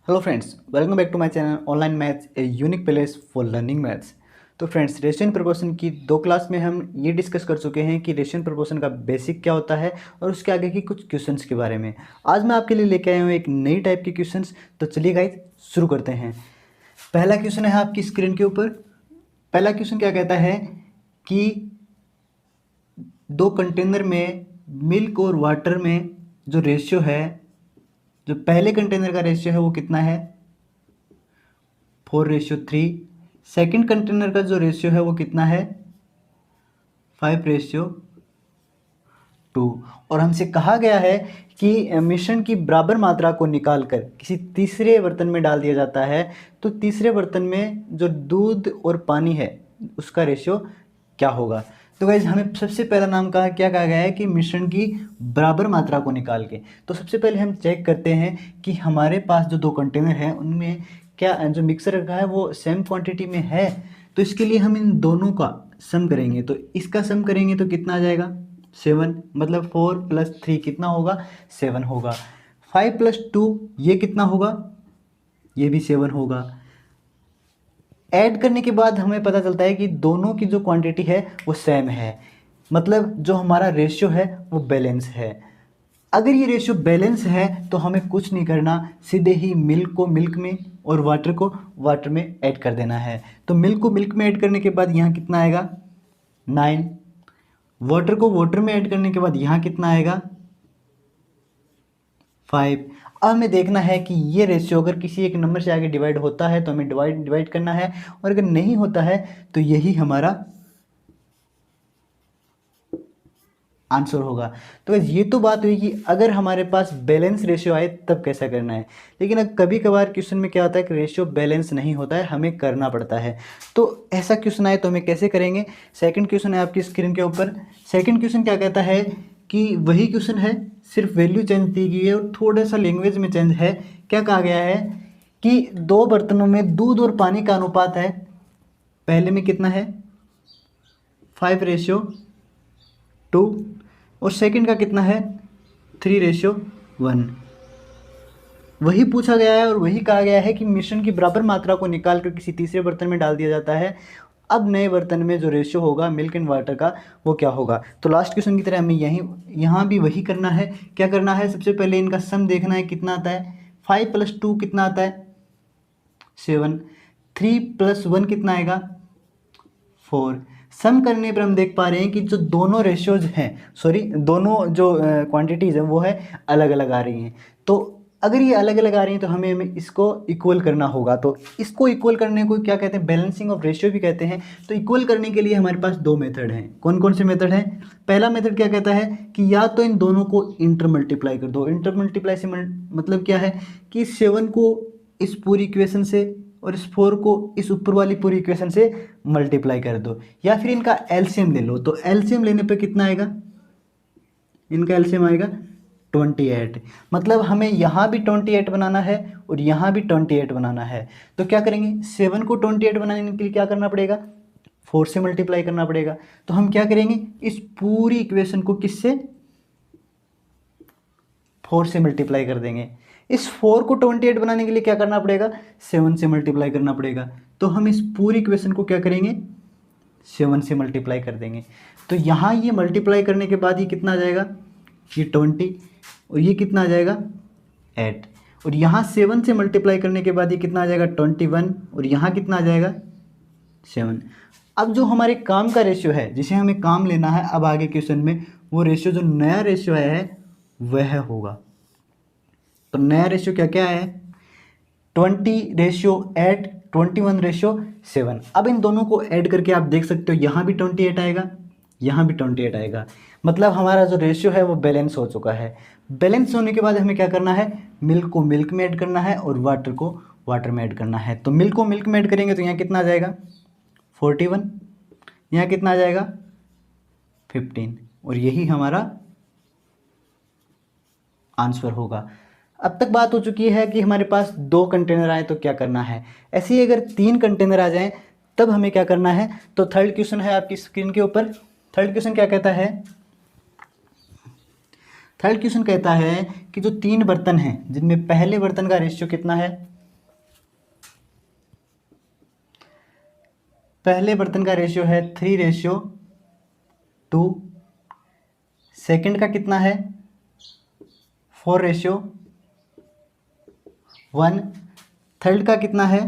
Hello friends, welcome back to my channel online maths a unique place for learning maths. तो friends, ratio proportion की दो class में हम ये discuss कर चुके हैं कि रेशियो प्रोपोर्शन का बेसिक क्या होता है और उसके आगे की कुछ क्वेश्चंस के बारे में। आज मैं आपके लिए लेके आया हूँ एक नई टाइप के क्वेश्चंस। तो चलिए गाइस, शुरू करते हैं। पहला क्वेश्चन है आपकी स्क्रीन के ऊपर। पहला क्वेश्चन क्या कहता है कि दो कंटेनर में मिल्क और वाटर में जो रेशियो है, जो पहले कंटेनर का रेशियो है वो कितना है? 4:3। सेकेंड कंटेनर का जो रेशियो है वो कितना है? 5:2। और हमसे कहा गया है कि मिश्रण की बराबर मात्रा को निकालकर किसी तीसरे बर्तन में डाल दिया जाता है। तो तीसरे बर्तन में जो दूध और पानी है उसका रेशियो क्या होगा? तो गाइज, हमें सबसे पहला नाम क्या कहा गया है कि मिश्रण की बराबर मात्रा को निकाल के। तो सबसे पहले हम चेक करते हैं कि हमारे पास जो दो कंटेनर हैं उनमें क्या जो मिक्सर रखा है वो सेम क्वांटिटी में है। तो इसके लिए हम इन दोनों का सम करेंगे। तो इसका सम करेंगे तो कितना आ जाएगा? 7। मतलब 4+3 कितना होगा? 7 होगा। 5+2 ये कितना होगा? ये भी 7 होगा। ऐड करने के बाद हमें पता चलता है कि दोनों की जो क्वांटिटी है वो सेम है। मतलब जो हमारा रेशियो है वो बैलेंस है। अगर ये रेशियो बैलेंस है तो हमें कुछ नहीं करना, सीधे ही मिल्क को मिल्क में और वाटर को वाटर में ऐड कर देना है। तो मिल्क को मिल्क में ऐड करने के बाद यहाँ कितना आएगा? 9। वाटर को वाटर में ऐड करने के बाद यहाँ कितना आएगा? 5। अब हमें देखना है कि ये रेशियो अगर किसी एक नंबर से आगे डिवाइड होता है तो हमें डिवाइड करना है, और अगर नहीं होता है तो यही हमारा आंसर होगा। तो बस ये तो बात हुई कि अगर हमारे पास बैलेंस रेशियो आए तब कैसा करना है। लेकिन कभी कभार क्वेश्चन में क्या होता है कि रेशियो बैलेंस नहीं होता है, हमें करना पड़ता है। तो ऐसा क्वेश्चन आए तो हमें कैसे करेंगे? सेकंड क्वेश्चन है आपकी स्क्रीन के ऊपर। सेकंड क्वेश्चन क्या कहता है कि वही क्वेश्चन है, सिर्फ वैल्यू चेंज दी गई है और थोड़ा सा लैंग्वेज में चेंज है। क्या कहा गया है कि दो बर्तनों में दूध और पानी का अनुपात है। पहले में कितना है? 5:2। और सेकंड का कितना है? 3:1। वही पूछा गया है और वही कहा गया है कि मिश्रण की बराबर मात्रा को निकाल कर किसी तीसरे बर्तन में डाल दिया जाता है। अब नए बर्तन में जो रेशियो होगा मिल्क एंड वाटर का वो क्या होगा? तो लास्ट क्वेश्चन की तरह हमें यहाँ भी वही करना है। क्या करना है? सबसे पहले इनका सम देखना है कितना आता है। 5+2 कितना आता है? 7। 3+1 कितना आएगा? 4। सम करने पर हम देख पा रहे हैं कि जो दोनों रेशियोज हैं, सॉरी दोनों जो क्वांटिटीज़ हैं वो है अलग अलग आ रही हैं। तो अगर ये अलग अलग आ रही हैं तो हमें इसको इक्वल करना होगा। तो इसको इक्वल करने को क्या कहते हैं? बैलेंसिंग ऑफ रेशियो भी कहते हैं। तो इक्वल करने के लिए हमारे पास दो मेथड हैं। कौन कौन से मेथड हैं? पहला मेथड क्या कहता है कि या तो इन दोनों को इंटर मल्टीप्लाई कर दो। इंटर मल्टीप्लाई से मतलब क्या है कि 7 को इस पूरी इक्वेशन से और इस 4 को इस ऊपर वाली पूरी इक्वेशन से मल्टीप्लाई कर दो, या फिर इनका एलसीएम ले लो। तो एलसीएम लेने पे कितना आएगा? इनका एलसीएम आएगा 28। मतलब हमें यहाँ भी 28 बनाना है और यहाँ भी 28 बनाना है। तो क्या करेंगे? 7 को 28 बनाने के लिए क्या करना पड़ेगा? 4 से मल्टीप्लाई करना पड़ेगा। तो हम क्या करेंगे? इस पूरी इक्वेशन को किससे? 4 से मल्टीप्लाई कर देंगे। इस 4 को 28 बनाने के लिए क्या करना पड़ेगा? 7 से मल्टीप्लाई करना पड़ेगा। तो हम इस पूरी इक्वेशन को क्या करेंगे? 7 से मल्टीप्लाई कर देंगे। तो यहाँ ये मल्टीप्लाई करने के बाद ये कितना आ जाएगा? ये 20। और ये कितना आ जाएगा? 8। और यहाँ 7 से मल्टीप्लाई करने के बाद ये कितना आ जाएगा? 21। और यहाँ कितना आ जाएगा? 7। अब जो हमारे काम का रेशियो है, जिसे हमें काम लेना है अब आगे क्वेश्चन में, वो रेशियो जो नया रेशियो है वह होगा। तो नया रेशियो क्या क्या है? 20:8, 21:7। अब इन दोनों को ऐड करके आप देख सकते हो, यहाँ भी 28 आएगा, यहाँ भी 28 आएगा। मतलब हमारा जो रेशियो है वो बैलेंस हो चुका है। बैलेंस होने के बाद हमें क्या करना है? मिल्क को मिल्क में ऐड करना है और वाटर को वाटर में ऐड करना है। तो मिल्क को मिल्क में ऐड करेंगे तो यहाँ कितना आ जाएगा? 41। यहाँ कितना आ जाएगा? 15। और यही हमारा आंसर होगा। अब तक बात हो चुकी है कि हमारे पास दो कंटेनर आए तो क्या करना है। ऐसे ही अगर 3 कंटेनर आ जाएं तब हमें क्या करना है? तो थर्ड क्वेश्चन है आपकी स्क्रीन के ऊपर। थर्ड क्वेश्चन क्या कहता है? थर्ड क्वेश्चन कहता है कि जो 3 बर्तन हैं जिनमें पहले बर्तन का रेशियो कितना है? पहले बर्तन का रेशियो है 3:2, सेकंड का कितना है 4:1, थर्ड का कितना है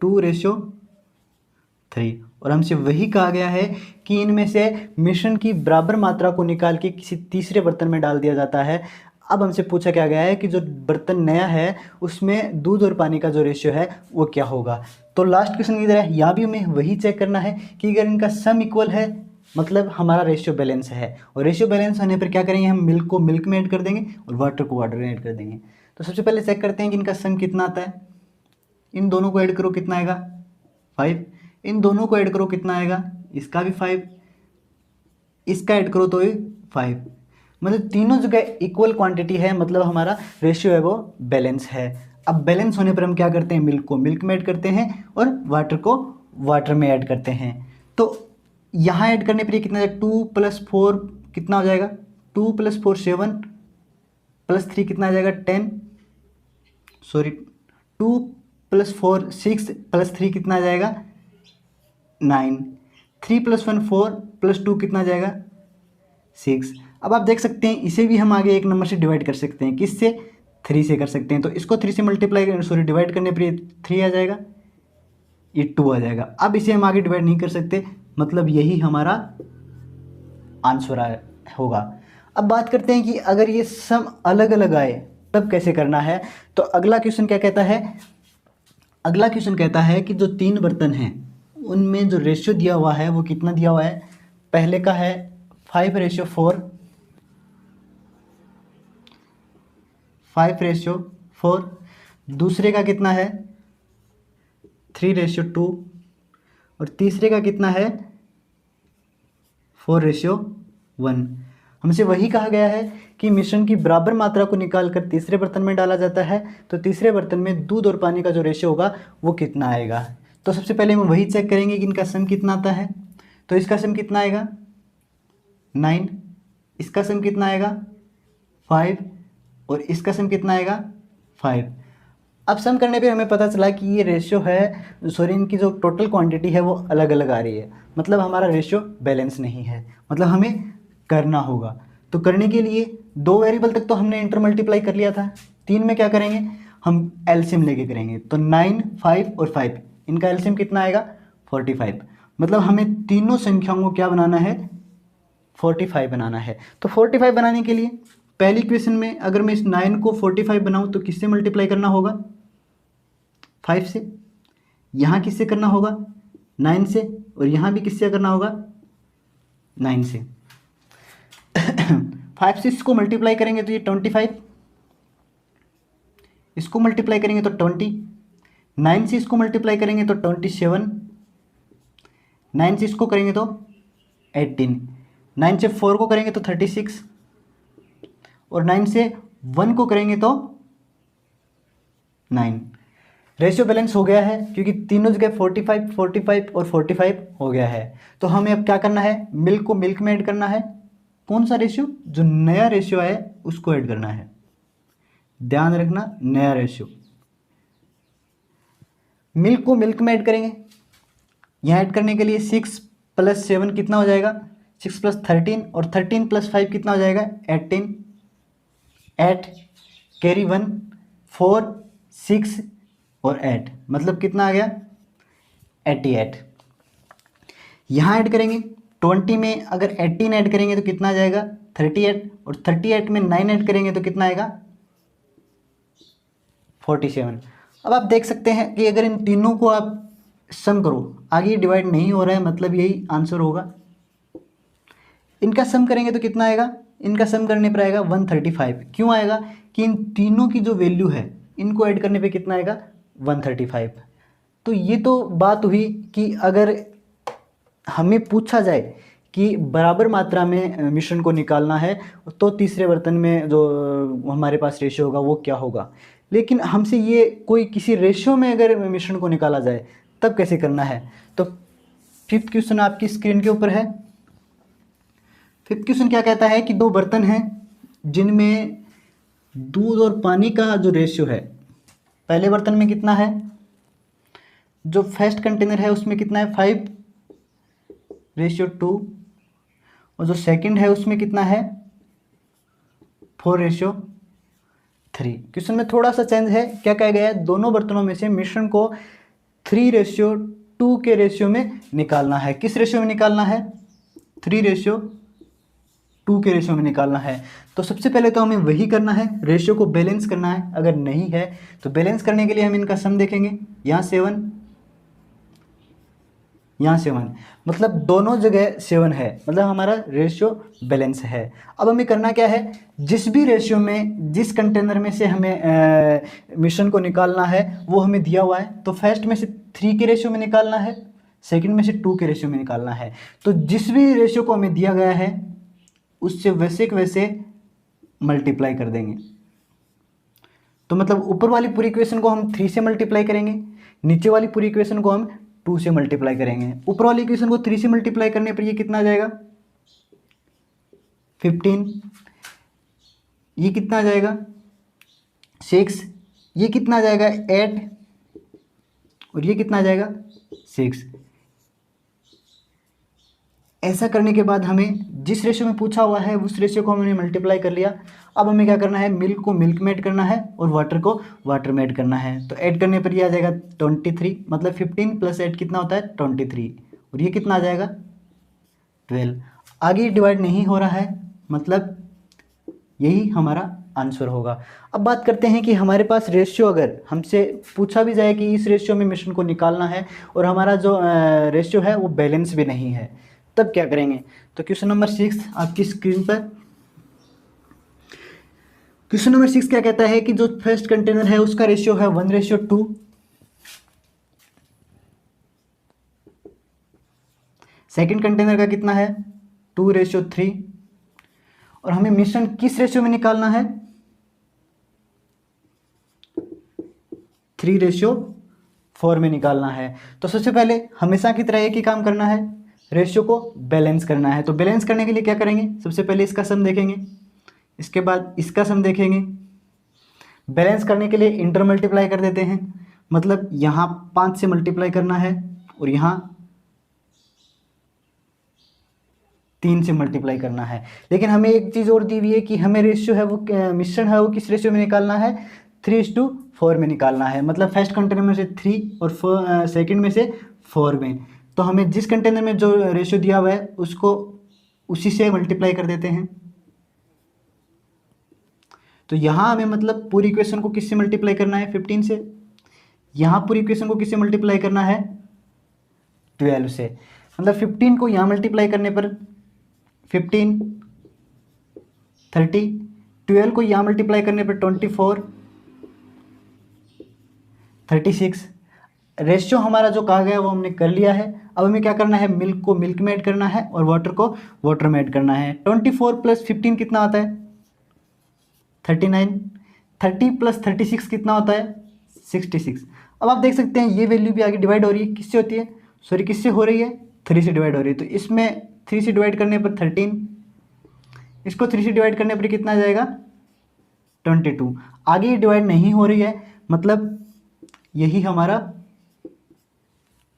2:3, और हमसे वही कहा गया है कि इनमें से मिश्रण की बराबर मात्रा को निकाल के किसी तीसरे बर्तन में डाल दिया जाता है। अब हमसे पूछा क्या गया है कि जो बर्तन नया है उसमें दूध और पानी का जो रेशियो है वो क्या होगा। तो लास्ट क्वेश्चन की तरह यहाँ भी हमें वही चेक करना है कि अगर इनका सम इक्वल है मतलब हमारा रेशियो बैलेंस है, और रेशियो बैलेंस होने पर क्या करेंगे, हम मिल्क को मिल्क में ऐड कर देंगे और वाटर को वाटर में ऐड कर देंगे। तो सबसे पहले चेक करते हैं कि इनका सम कितना आता है। इन दोनों को ऐड करो कितना आएगा 5, इन दोनों को ऐड करो कितना आएगा, इसका भी 5, इसका ऐड करो तो ये 5, मतलब तीनों जगह इक्वल क्वांटिटी है, मतलब हमारा रेशियो है वो बैलेंस है। अब बैलेंस होने पर हम क्या करते हैं, मिल्क को मिल्क में ऐड करते हैं और वाटर को वाटर में ऐड करते हैं। तो यहाँ ऐड करने पर ये कितना है 2 + 4 कितना हो जाएगा, 2 + 4 7 + 3 कितना आ जाएगा 10, सॉरी 2 + 4 6 + 3 कितना आ जाएगा 9, 3 + 1 4 + 2 कितना आ जाएगा 6। अब आप देख सकते हैं इसे भी हम आगे एक नंबर से डिवाइड कर सकते हैं, किससे 3 से कर सकते हैं। तो इसको 3 से मल्टीप्लाई डिवाइड करने पर ये 3 आ जाएगा, ये 2 आ जाएगा। अब इसे हम आगे डिवाइड नहीं कर सकते, मतलब यही हमारा आंसर होगा। अब बात करते हैं कि अगर ये सम अलग अलग आए तब कैसे करना है। तो अगला क्वेश्चन क्या कहता है, अगला क्वेश्चन कहता है कि जो 3 बर्तन हैं उनमें जो रेशियो दिया हुआ है वो कितना दिया हुआ है। पहले का है 5:4, 5:4, दूसरे का कितना है 3:2 और तीसरे का कितना है 4:1। हमसे वही कहा गया है कि मिश्रण की बराबर मात्रा को निकालकर तीसरे बर्तन में डाला जाता है, तो तीसरे बर्तन में दूध और पानी का जो रेशियो होगा वो कितना आएगा। तो सबसे पहले हम वही चेक करेंगे कि इनका सम कितना आता है। तो इसका सम कितना आएगा 9, इसका सम कितना आएगा 5 और इसका सम कितना आएगा 5। अब सम करने पे हमें पता चला कि ये रेशियो है, सॉरी इनकी जो टोटल क्वांटिटी है वो अलग अलग आ रही है, मतलब हमारा रेशियो बैलेंस नहीं है, मतलब हमें करना होगा। तो करने के लिए 2 वेरिएबल तक तो हमने इंटर मल्टीप्लाई कर लिया था, 3 में क्या करेंगे हम एलसीएम लेके करेंगे। तो 9 5 और 5 इनका एलसीएम कितना आएगा 45, मतलब हमें तीनों संख्याओं को क्या बनाना है 45 बनाना है। तो 45 बनाने के लिए पहली इक्वेशन में अगर मैं इस 9 को 45 बनाऊं तो किससे मल्टीप्लाई करना होगा 5 से, यहाँ किससे करना होगा 9 से, और यहाँ भी किससे करना होगा 9 से। 5 से इसको मल्टीप्लाई करेंगे तो ये 25, इसको मल्टीप्लाई करेंगे तो 20, 9 से इसको मल्टीप्लाई करेंगे तो 27, 9 से इसको करेंगे तो 18, 9 से 4 को करेंगे तो 36 और 9 से 1 को करेंगे तो 9। रेशियो बैलेंस हो गया है क्योंकि तीनों जगह 45 45 और 45 हो गया है। तो हमें अब क्या करना है, मिल्क को मिल्क में ऐड करना है। कौन सा रेशियो, जो नया रेशियो है उसको ऐड करना है, ध्यान रखना नया रेशियो। मिल्क को मिल्क में ऐड करेंगे, यहाँ ऐड करने के लिए 6 + 7 कितना हो जाएगा 6 + 13 और 13 + 5 कितना हो जाएगा 18, 8 कैरी 1 4 6 और 8 मतलब कितना आ गया 88। यहाँ ऐड करेंगे 20 में अगर 18 ऐड करेंगे तो कितना आ जाएगा 38 और 38 में 9 ऐड करेंगे तो कितना आएगा 47। अब आप देख सकते हैं कि अगर इन तीनों को आप सम करो, आगे डिवाइड नहीं हो रहा है मतलब यही आंसर होगा। इनका सम करेंगे तो कितना आएगा, इनका सम करने पर आएगा 135। क्यों आएगा कि इन तीनों की जो वैल्यू है इनको ऐड करने पे कितना आएगा 135। तो ये तो बात हुई कि अगर हमें पूछा जाए कि बराबर मात्रा में मिश्रण को निकालना है तो तीसरे बर्तन में जो हमारे पास रेशियो होगा वो क्या होगा। लेकिन हमसे ये कोई किसी रेशियो में अगर मिश्रण को निकाला जाए तब कैसे करना है। तो 5th क्वेश्चन आपकी स्क्रीन के ऊपर है। 5th क्वेश्चन क्या कहता है कि 2 बर्तन हैं जिनमें दूध और पानी का जो रेशियो है, पहले बर्तन में कितना है जो फर्स्ट कंटेनर है उसमें कितना है 5:2, और जो सेकंड है उसमें कितना है 4:3। क्वेश्चन में थोड़ा सा चेंज है, क्या कहा गया है, दोनों बर्तनों में से मिश्रण को 3:2 के रेशियो में निकालना है। किस रेशियो में निकालना है, 3:2 के रेशियो में निकालना है। तो सबसे पहले तो हमें वही करना है, रेशियो को बैलेंस करना है। अगर नहीं है तो बैलेंस करने के लिए हम इनका सम देखेंगे, यहाँ 7, यहाँ 7, मतलब दोनों जगह 7 है, मतलब हमारा रेशियो बैलेंस है। अब हमें करना क्या है, जिस भी रेशियो में, जिस कंटेनर में से हमें मिश्रण को निकालना है वो हमें दिया हुआ है। तो फर्स्ट में से 3 के रेशियो में निकालना है, सेकंड में से 2 के रेशियो में निकालना है। तो जिस भी रेशियो को हमें दिया गया है उससे वैसे के वैसे मल्टीप्लाई कर देंगे। तो मतलब ऊपर वाली पूरी इक्वेशन को हम 3 से मल्टीप्लाई करेंगे, नीचे वाली पूरी इक्वेशन को हम 2 से मल्टीप्लाई करेंगे। ऊपर वाली इक्वेशन को 3 से मल्टीप्लाई करने पर ये कितना आ जाएगा 15, ये कितना आ जाएगा 6, ये कितना आ जाएगा 8, और ये कितना आ जाएगा 6। ऐसा करने के बाद हमें जिस रेशियो में पूछा हुआ है उस रेशियो को हमने मल्टीप्लाई कर लिया। अब हमें क्या करना है, मिल्क को मिल्क में ऐड करना है और वाटर को वाटर में ऐड करना है। तो ऐड करने पर ये आ जाएगा 23, मतलब 15 + 8 कितना होता है 23, और ये कितना आ जाएगा 12। आगे डिवाइड नहीं हो रहा है, मतलब यही हमारा आंसर होगा। अब बात करते हैं कि हमारे पास रेशियो, अगर हमसे पूछा भी जाए कि इस रेशियो में मिश्रण को निकालना है और हमारा जो रेशियो है वो बैलेंस भी नहीं है, तब क्या करेंगे। तो क्वेश्चन नंबर 6 आपकी स्क्रीन पर, क्वेश्चन नंबर 6 क्या कहता है कि जो फर्स्ट कंटेनर है उसका रेशियो है 1:2, सेकंड कंटेनर का कितना है 2:3, और हमें मिश्रण किस रेशियो में निकालना है 3:4 में निकालना है। तो सबसे पहले हमेशा की तरह एक ही काम करना है, रेशियो को बैलेंस करना है। तो बैलेंस करने के लिए क्या करेंगे, सबसे पहले इसका सम देखेंगे, इसके बाद इसका सम देखेंगे। बैलेंस करने के लिए इंटर मल्टीप्लाई कर देते हैं, मतलब यहाँ 5 से मल्टीप्लाई करना है और यहाँ 3 से मल्टीप्लाई करना है। लेकिन हमें एक चीज़ और दी हुई है कि हमें रेशियो है वो, मिश्रण है वो किस रेशियो में निकालना है 3:4 में निकालना है। मतलब फर्स्ट कंटेनर में से 3 और सेकंड में से 4 में। तो हमें जिस कंटेनर में जो रेशियो दिया हुआ है उसको उसी से मल्टीप्लाई कर देते हैं। तो यहाँ हमें मतलब पूरी इक्वेशन को किससे मल्टीप्लाई करना है 15 से, यहाँ पूरी इक्वेशन को किससे मल्टीप्लाई करना है 12 से। मतलब 15 को यहाँ मल्टीप्लाई करने पर 15, 30, 12 को यहाँ मल्टीप्लाई करने पर 24, 36। रेशियो हमारा जो कहा गया वो हमने कर लिया है। अब हमें क्या करना है, मिल्क को मिल्क में ऐड करना है और वाटर को वाटर में ऐड करना है। 24 + 15 कितना आता है 39, 30 + 36 कितना होता है 66। अब आप देख सकते हैं ये वैल्यू भी आगे डिवाइड हो रही है, किससे होती है, सॉरी किससे हो रही है 3 से डिवाइड हो रही है। तो इसमें 3 से डिवाइड करने पर 13, इसको 3 से डिवाइड करने पर कितना आ जाएगा 22। आगे ये डिवाइड नहीं हो रही है, मतलब यही हमारा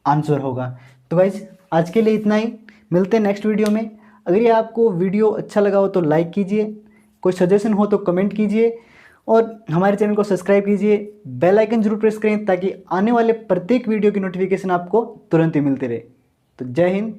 आंसर होगा। तो गाइज आज के लिए इतना ही, मिलते हैं नेक्स्ट वीडियो में। अगर ये आपको वीडियो अच्छा लगा हो तो लाइक कीजिए, कोई सजेशन हो तो कमेंट कीजिए और हमारे चैनल को सब्सक्राइब कीजिए। बेल आइकन जरूर प्रेस करें ताकि आने वाले प्रत्येक वीडियो की नोटिफिकेशन आपको तुरंत ही मिलती रहे। तो जय हिंद,